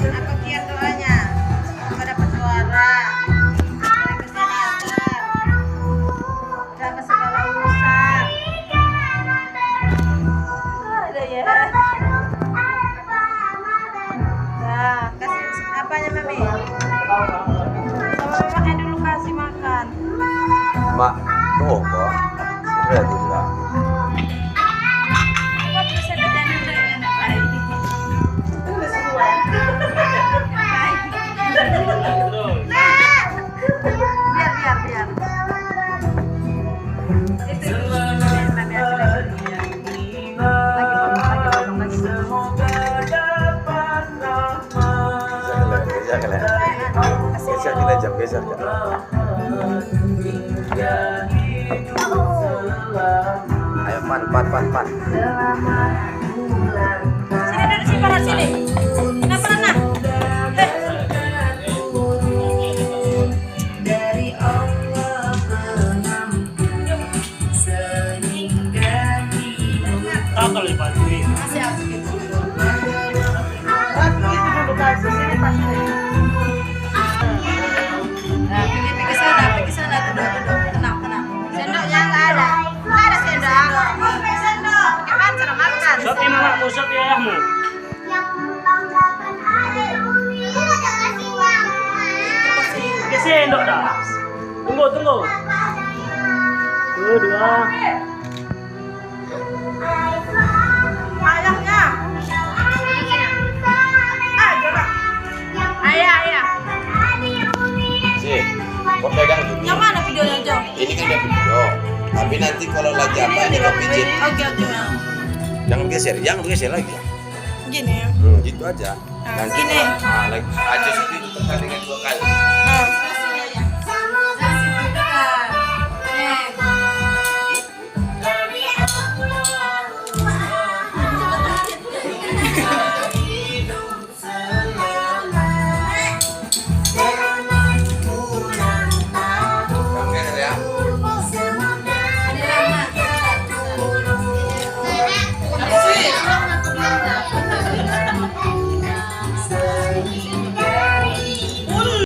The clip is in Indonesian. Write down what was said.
Apa kiat doanya? Semoga dapat suara, diberi kesehatan, dapat segala urusan. Ada ya. Nah, kasih apanya mami? Sama mamanya dulu kasih makan. Mak, tuh kok. Sudah juga. Kok bisa berjalan dengan baik? Itu semua. Biar. Itu mami potong lagi. Geser kita jam geser. Ayo pan. Sini dari sini para sini. Kenapa Nana? Dari Allah pengampun sehingga Tato le pasti. masih aku gitu. Itu dulu kasih sini pasti. Nah, pergi sana, duduk. Tenang. Sendoknya nggak ada sendok. Gimana cara makan? Soti mamamu, soti ayahmu. Ke sendok dah. Tunggu. Dua. Ayahnya. Jodoh. Ayah. Sih, kau pegang gini. Yang mana videonya, Jo? Ini kan udah video. Tapi nanti kalau lagi apa ini kau pijit. Oke. Jangan geser lagi. Gini ya. Gitu aja. Gini. Lagi aja itu terkali dengan 2 kali.